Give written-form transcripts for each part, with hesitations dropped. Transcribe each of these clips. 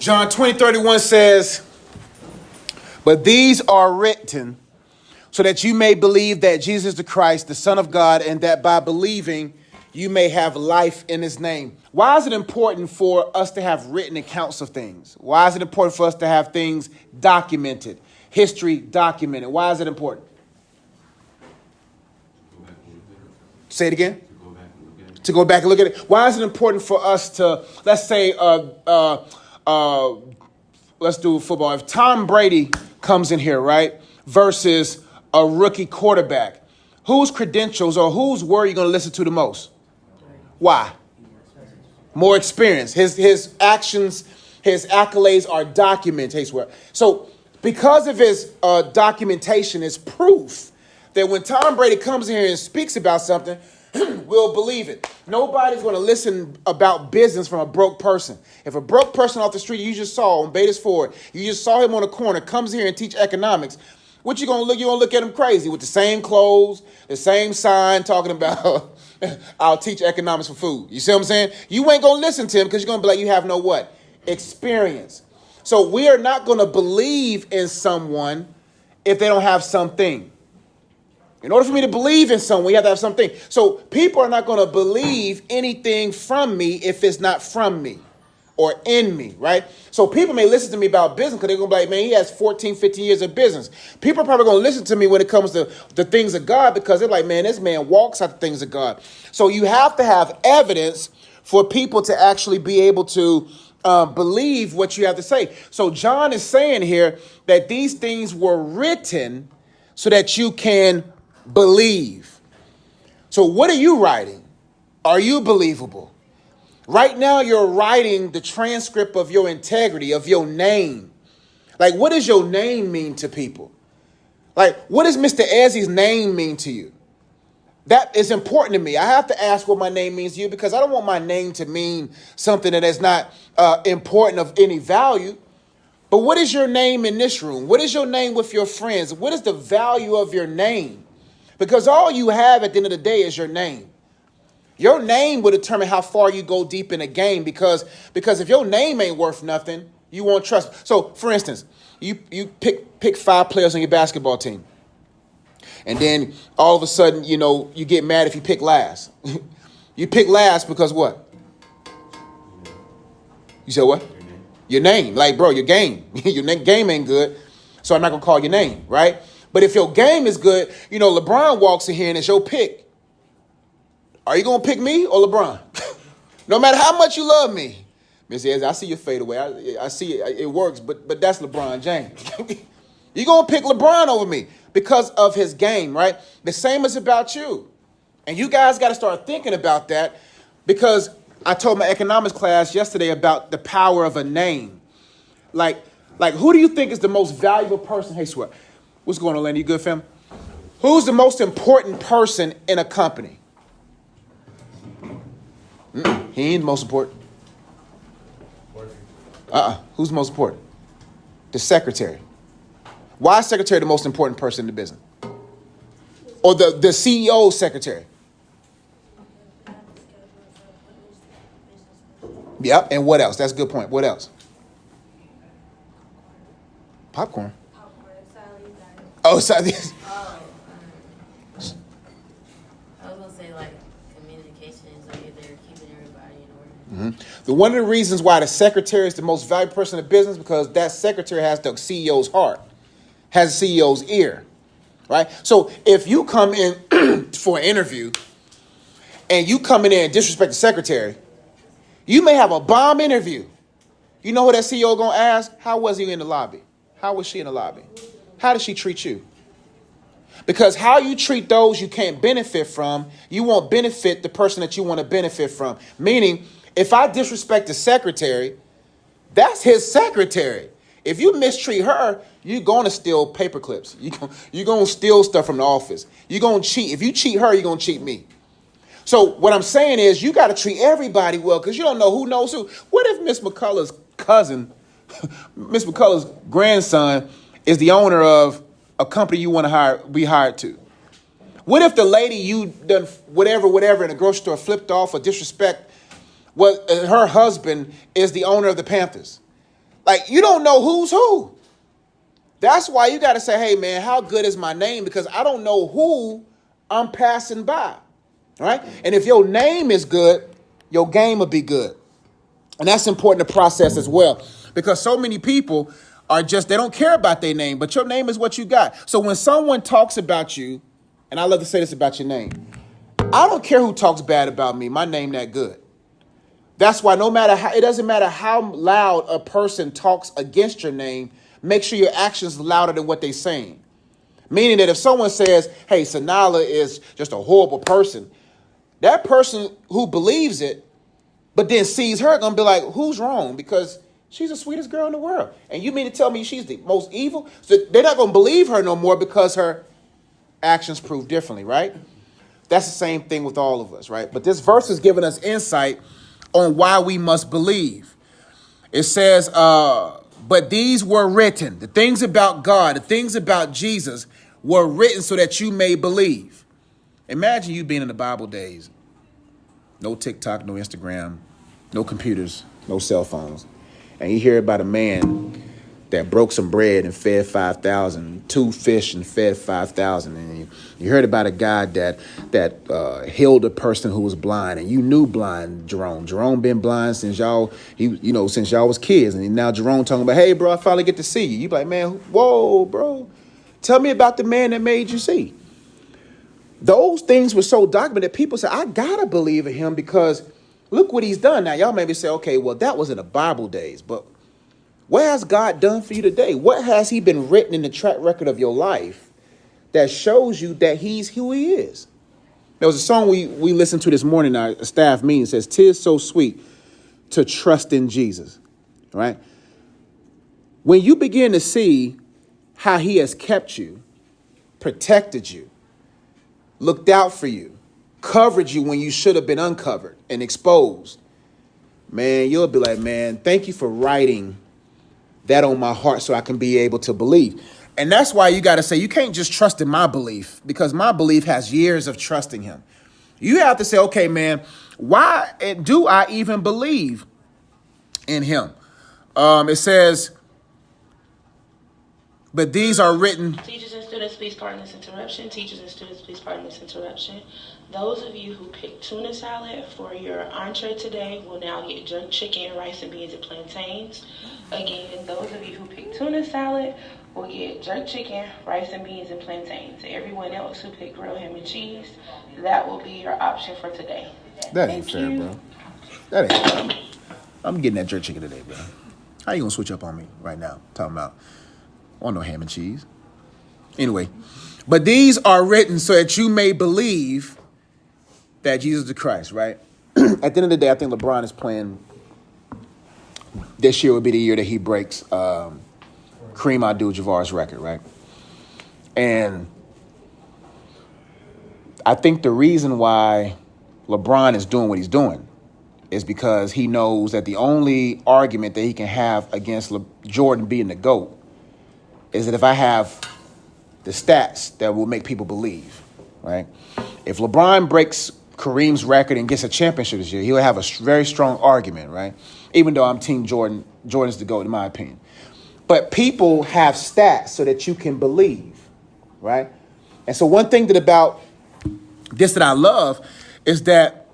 John 20:31 says, but these are written so that you may believe that Jesus is the Christ, the Son of God, and that by believing you may have life in his name. Why is it important for us to have written accounts of things? Why is it important for us to have things documented, history documented? Why is it important? Say it again. To go back and look at it. Why is it important for us to, let's say, let's do football. If Tom Brady comes in here, right, versus a rookie quarterback, whose credentials or whose word are you going to listen to the most? Why? More experience. His actions, his accolades are documented. So because of his documentation, is proof that when Tom Brady comes in here and speaks about something, we'll believe it. Nobody's going to listen about business from a broke person. If a broke person off the street you just saw on Beatties Ford, you just saw him on the corner, comes here and teach economics, what you going to look? You going to look at him crazy with the same clothes, the same sign talking about I'll teach economics for food. You see what I'm saying? You ain't going to listen to him because you're going to be like, you have no what? Experience. So we are not going to believe in someone if they don't have something. In order for me to believe in someone, we have to have something. So people are not going to believe anything from me if it's not from me or in me, right? So people may listen to me about business because they're going to be like, man, he has 14, 15 years of business. People are probably going to listen to me when it comes to the things of God because they're like, man, this man walks out the things of God. So you have to have evidence for people to actually be able to believe what you have to say. So John is saying here that these things were written so that you can believe. So what are you writing? Are you believable? Right now you're writing the transcript of your integrity, of your name. Like, what does your name mean to people? Like, what does Mr. Ezzy's name mean to you? That is important to me. I have to ask what my name means to you because I don't want my name to mean something that is not important of any value. But what is your name in this room? What is your name with your friends? What is the value of your name? Because all you have at the end of the day is your name. Your name will determine how far you go deep in a game because if your name ain't worth nothing, you won't trust. So, for instance, you pick 5 players on your basketball team. And then all of a sudden, you get mad if you pick last. You pick last because what? You said what? Your name. Like, bro, your game. Your game ain't good, so I'm not going to call your name, right? But if your game is good, LeBron walks in here and it's your pick. Are you going to pick me or LeBron? No matter how much you love me. Miss Ezra, I see your fade away. I see it works, but that's LeBron James. You're going to pick LeBron over me because of his game, right? The same is about you. And you guys got to start thinking about that because I told my economics class yesterday about the power of a name. Like who do you think is the most valuable person? Hey, Sweat, what's going on, Lenny? You good, fam? Who's the most important person in a company? He ain't the most important. Who's the most important? The secretary. Why is secretary the most important person in the business? Or the CEO's secretary? Yep, and what else? That's a good point. What else? Popcorn. Oh, sorry. I was gonna say communications, or they're keeping everybody in order. Mm-hmm. One of the reasons why the secretary is the most valuable person in the business because that secretary has the CEO's heart, has the CEO's ear, right? So if you come in for an interview and you come in there and disrespect the secretary, you may have a bomb interview. You know what that CEO gonna ask? How was he in the lobby? How was she in the lobby? How did she treat you? Because how you treat those you can't benefit from, you won't benefit the person that you want to benefit from. Meaning, if I disrespect the secretary, that's his secretary. If you mistreat her, you're going to steal paper clips. You're going to steal stuff from the office. You're going to cheat. If you cheat her, you're going to cheat me. So what I'm saying is you got to treat everybody well because you don't know who knows who. What if Miss McCullough's cousin, Miss McCullough's grandson is the owner of a company you want to be hired to? What if the lady you done whatever in the grocery store flipped off or disrespect, her husband is the owner of the Panthers? Like, you don't know who's who. That's why you got to say, hey, man, how good is my name? Because I don't know who I'm passing by. Right? And if your name is good, your game will be good. And that's important to process as well. Because so many people are just, they don't care about their name, but your name is what you got. So when someone talks about you, and I love to say this about your name, I don't care who talks bad about me. My name that good. That's why no matter how, it doesn't matter how loud a person talks against your name, make sure your actions are louder than what they're saying. Meaning that if someone says, hey, Sanala is just a horrible person, that person who believes it, but then sees her, gonna be like, who's wrong? Because she's the sweetest girl in the world. And you mean to tell me she's the most evil? So they're not gonna believe her no more because her actions prove differently, right? That's the same thing with all of us, right? But this verse is giving us insight on why we must believe. It says, but these were written, the things about God, the things about Jesus were written so that you may believe. Imagine you being in the Bible days. No TikTok, no Instagram, no computers, no cell phones. And you hear about a man that broke some bread and fed 5,000, 2 fish and fed 5,000. And you heard about a guy that healed a person who was blind, and you knew blind Jerome. Jerome been blind since y'all was kids, and now Jerome talking about, hey, bro, I finally get to see you. You be like, man, whoa, bro, tell me about the man that made you see. Those things were so documented. People say, I gotta believe in him because look what he's done. Now, y'all maybe say, okay, well, that was in the Bible days, but what has God done for you today? What has he been written in the track record of your life that shows you that he's who he is? There was a song we listened to this morning, our staff meeting, says, 'tis so sweet to trust in Jesus, right? When you begin to see how he has kept you, protected you, looked out for you, covered you when you should have been uncovered and exposed, man, you'll be like, man, thank you for writing that on my heart so I can be able to believe. And that's why you got to say, you can't just trust in my belief, because my belief has years of trusting him. You have to say, okay, man, why do I even believe in him? It says, but these are written. Teachers and students, please pardon this interruption. Teachers and students, please pardon this interruption. Those of you who picked tuna salad for your entree today will now get jerk chicken, rice and beans, and plantains. Again, those of you who picked tuna salad will get jerk chicken, rice and beans, and plantains. Everyone else who picked grilled ham and cheese, that will be your option for today. That ain't fair, bro. That ain't fair. I'm getting that jerk chicken today, bro. How you gonna switch up on me right now? Talking about, I want no ham and cheese. Anyway, but these are written so that you may believe that Jesus is the Christ, right? At the end of the day, I think LeBron is playing. This year would be the year that he breaks Kareem Abdul-Jabbar's record, right? And I think the reason why LeBron is doing what he's doing is because he knows that the only argument that he can have against Jordan being the GOAT is that if I have the stats that will make people believe, right? If LeBron breaks Kareem's record and gets a championship this year, he'll have a very strong argument, right? Even though I'm Team Jordan, Jordan's the GOAT in my opinion. But people have stats so that you can believe, right? And so one thing about this that I love is that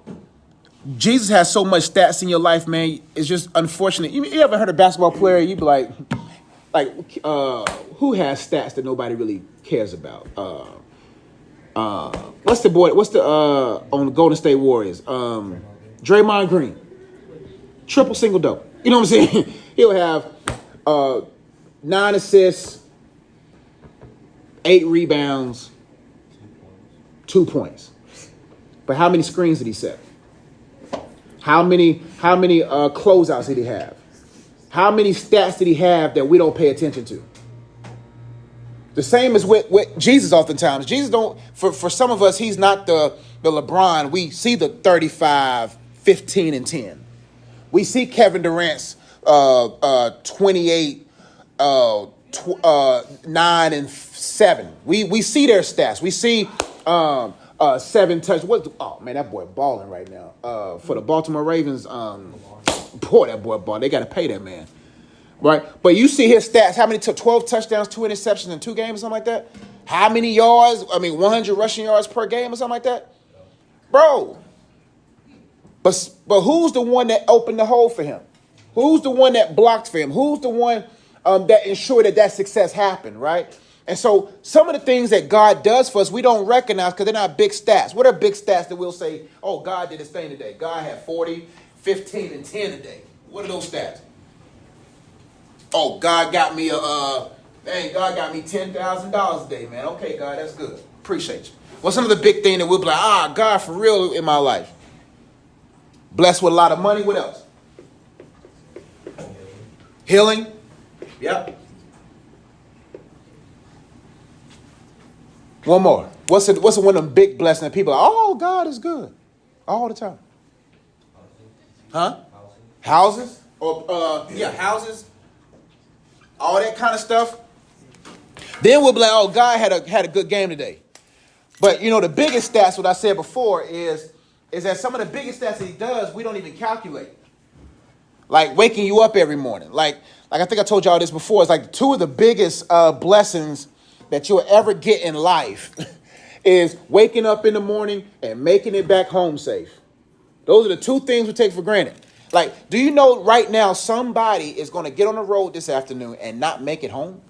Jesus has so much stats in your life, man. It's just unfortunate. You ever heard a basketball player, you be like, who has stats that nobody really cares about? What's the on the Golden State Warriors? Draymond Green. Triple single double. You know what I'm saying? He'll have 9 assists, 8 rebounds, 2 points. But how many screens did he set? How many closeouts did he have? How many stats did he have that we don't pay attention to? The same as with Jesus oftentimes. Jesus don't, for some of us, he's not the LeBron. We see the 35, 15, and 10. We see Kevin Durant's 28, 9 and 7. We see their stats. We see 7 touch. Oh man, that boy balling right now. For the Baltimore Ravens, boy, that boy balling. They got to pay that man. right? But you see his stats. How many? 12 touchdowns, 2 interceptions in 2 games or something like that? How many yards? 100 rushing yards per game or something like that? Bro. But who's the one that opened the hole for him? Who's the one that blocked for him? Who's the one that ensured that success happened, right? And so some of the things that God does for us, we don't recognize because they're not big stats. What are big stats that we'll say, oh, God did his thing today. God had 40, 15, and 10 today. What are those stats? Oh, God got me God got me $10,000 a day, man. Okay, God, that's good. Appreciate you. What's some of the big thing that we'll be like, God, for real in my life? Blessed with a lot of money. What else? Healing. Yep. One more. What's one of them big blessings that people are, oh, God is good all the time? Huh? Houses? Or houses. All that kind of stuff. Then we'll be like, oh, God had a good game today. But the biggest stats, what I said before, is that some of the biggest stats that he does, we don't even calculate. Like waking you up every morning. Like I think I told y'all this before. It's like 2 of the biggest blessings that you'll ever get in life is waking up in the morning and making it back home safe. Those are the 2 things we take for granted. Like, do you know right now somebody is going to get on the road this afternoon and not make it home?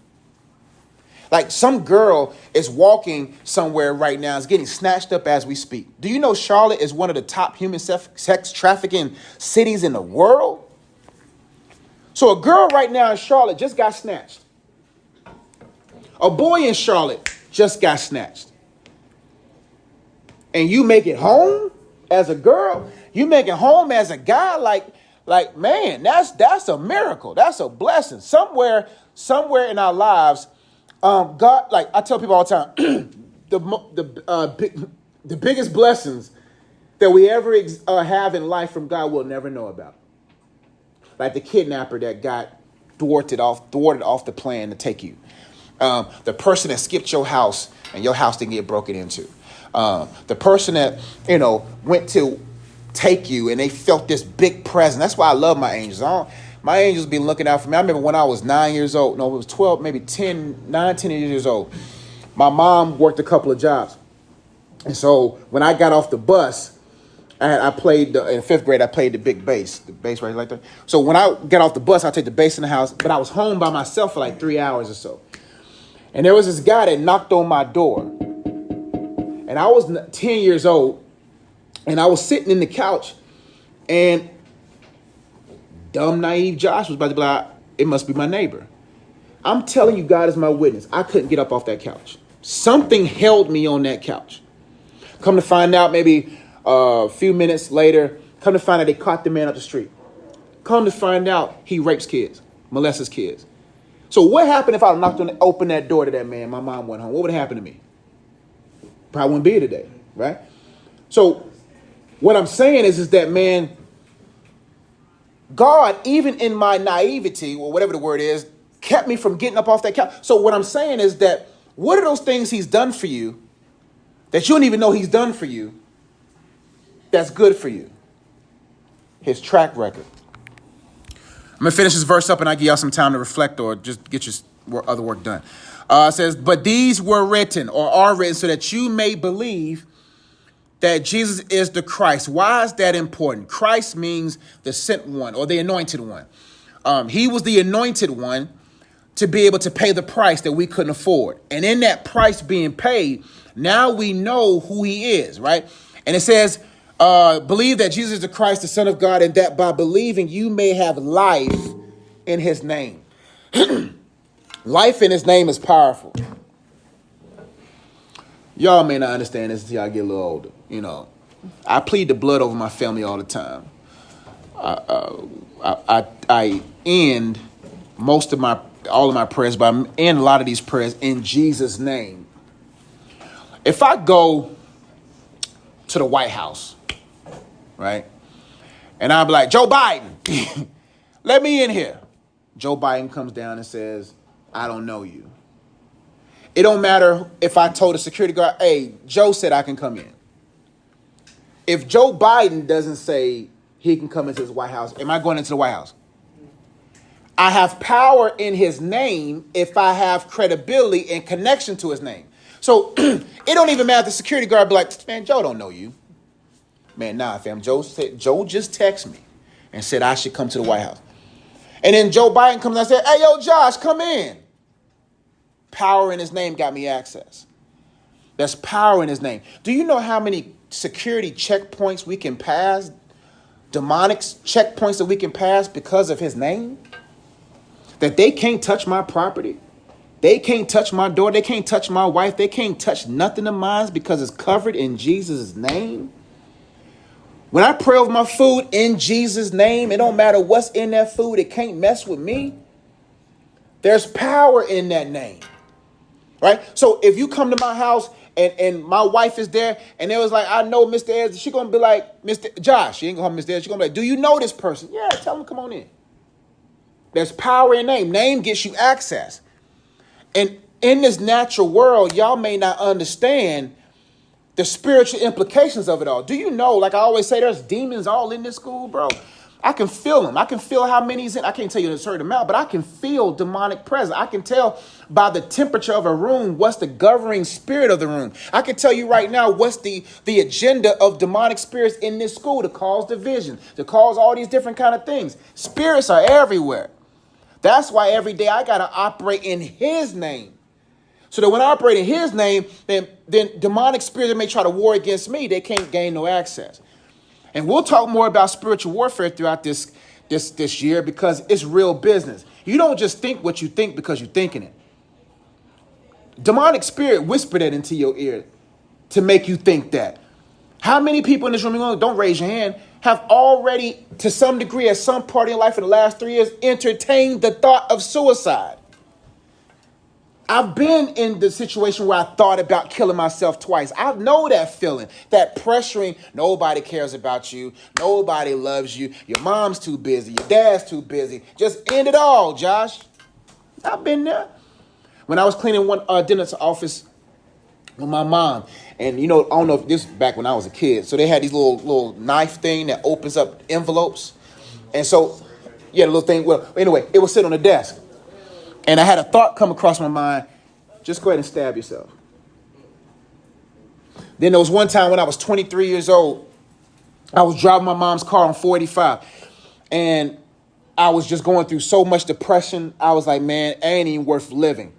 Like some girl is walking somewhere right now, is getting snatched up as we speak. Do you know Charlotte is one of the top human sex trafficking cities in the world? So a girl right now in Charlotte just got snatched. A boy in Charlotte just got snatched. And you make it home as a girl? You make it home as a guy? Like man, that's a miracle. That's a blessing. Somewhere in our lives, God, like I tell people all the time, the biggest blessings that we ever have in life from God we'll never know about. Like the kidnapper that got thwarted off the plan to take you. The person that skipped your house and your house didn't get broken into. The person that, went to take you and they felt this big presence. That's why I love my angels. My angels been looking out for me. I remember when I was 9 years old. No, it was 12, maybe 10 years old. My mom worked a couple of jobs. And so when I got off the bus, I played, in 5th grade, I played the bass right like that. So when I got off the bus, I'd take the bass in the house. But I was home by myself for like 3 hours or so. And there was this guy that knocked on my door. And I was 10 years old. And I was sitting in the couch. And dumb, naive Josh was about to be like, it must be my neighbor. I'm telling you, God is my witness. I couldn't get up off that couch. Something held me on that couch. Come to find out, maybe a few minutes later, come to find out they caught the man up the street. Come to find out he rapes kids, molests kids. So what happened if I opened that door to that man? My mom went home. What would have happened to me? Probably wouldn't be here today, right? So what I'm saying is that, man, God, even in my naivety, or whatever the word is, kept me from getting up off that couch. So what I'm saying is that what are those things he's done for you that you don't even know he's done for you that's good for you? His track record. I'm going to finish this verse up and I give y'all some time to reflect or just get your other work done. It says, but these were written or are written so that you may believe that Jesus is the Christ. Why is that important? Christ means the sent one or the anointed one. He was the anointed one to be able to pay the price that we couldn't afford. And in that price being paid, now we know who he is, right? And it says, believe that Jesus is the Christ, the Son of God, and that by believing you may have life in his name. Life in his name is powerful. Y'all may not understand this until y'all get a little older. I plead the blood over my family all the time. I end all of my prayers, but I end a lot of these prayers in Jesus' name. If I go to the White House, right, and I'll be like, Joe Biden, let me in here. Joe Biden comes down and says, I don't know you. It don't matter if I told the security guard, hey, Joe said I can come in. If Joe Biden doesn't say he can come into the White House, am I going into the White House? I have power in his name if I have credibility and connection to his name. So it don't even matter if the security guard be like, man, Joe don't know you. Man, nah, fam. Joe just texted me and said I should come to the White House. And then Joe Biden comes and said, hey, yo, Josh, come in. Power in his name got me access. There's power in his name. Do you know how many security checkpoints we can pass? Demonic checkpoints that we can pass because of his name? That they can't touch my property. They can't touch my door. They can't touch my wife. They can't touch nothing of mine because it's covered in Jesus' name. When I pray over my food in Jesus' name, it don't matter what's in that food. It can't mess with me. There's power in that name. Right? So if you come to my house and my wife is there and it was like, I know Mr. Ed, she's going to be like, Mr. Josh, she ain't going to call Mr. Ed. She's going to be like, do you know this person? Yeah, tell him, come on in. There's power in name. Name gets you access. And in this natural world, y'all may not understand the spiritual implications of it all. Do you know, like I always say, there's demons all in this school, bro. I can feel them. I can feel how many's in. I can't tell you a certain amount, but I can feel demonic presence. I can tell by the temperature of a room what's the governing spirit of the room. I can tell you right now what's the agenda of demonic spirits in this school to cause division, to cause all these different kind of things. Spirits are everywhere. That's why every day I got to operate in his name. So that when I operate in his name, then demonic spirits that may try to war against me, they can't gain no access. And we'll talk more about spiritual warfare throughout this year because it's real business. You don't just think what you think because you're thinking it. Demonic spirit whispered that into your ear to make you think that. How many people in this room, don't raise your hand, have already, to some degree, at some part in your life in the last 3 years, entertained the thought of suicide? I've been in the situation where I thought about killing myself twice. I know that feeling, that pressuring. Nobody cares about you. Nobody loves you. Your mom's too busy. Your dad's too busy. Just end it all, Josh. I've been there. When I was cleaning one dentist's office with my mom, and I don't know if this was back when I was a kid. So they had these little knife thing that opens up envelopes. And so, yeah, the little thing. Well, anyway, it was sitting on the desk. And I had a thought come across my mind, just go ahead and stab yourself. Then there was one time when I was 23 years old, I was driving my mom's car on 485, and I was just going through so much depression. I was like, man, it ain't even worth living.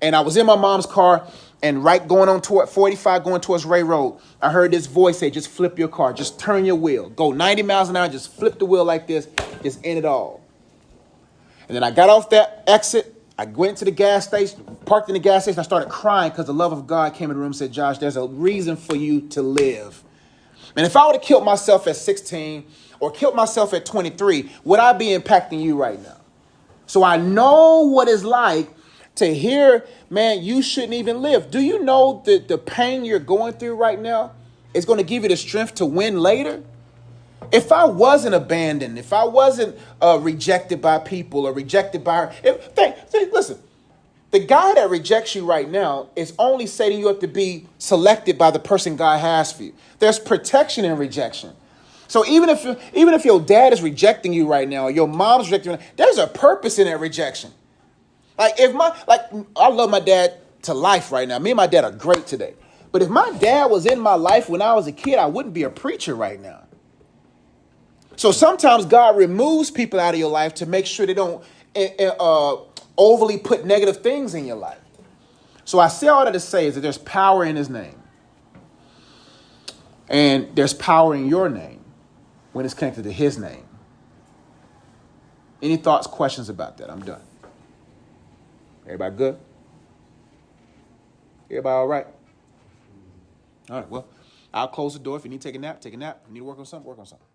And I was in my mom's car, and right going on toward 45, going towards Ray Road, I heard this voice say, just flip your car, just turn your wheel, go 90 miles an hour, just flip the wheel like this, just end it all. And then I got off that exit. I went to the gas station, parked in the gas station. I started crying because the love of God came in the room and said, Josh, there's a reason for you to live. And if I would have killed myself at 16 or killed myself at 23, would I be impacting you right now? So I know what it's like to hear, man, you shouldn't even live. Do you know that the pain you're going through right now is going to give you the strength to win later? If I wasn't abandoned, if I wasn't rejected by people or rejected by her, listen, the guy that rejects you right now is only setting you up to be selected by the person God has for you. There's protection in rejection. So even if your dad is rejecting you right now, or your mom's rejecting you, there's a purpose in that rejection. I love my dad to life right now. Me and my dad are great today. But if my dad was in my life when I was a kid, I wouldn't be a preacher right now. So sometimes God removes people out of your life to make sure they don't overly put negative things in your life. So I say all that to say is that there's power in his name. And there's power in your name when it's connected to his name. Any thoughts, questions about that? I'm done. Everybody good? Everybody all right? All right, well, I'll close the door. If you need to take a nap, take a nap. If you need to work on something, work on something.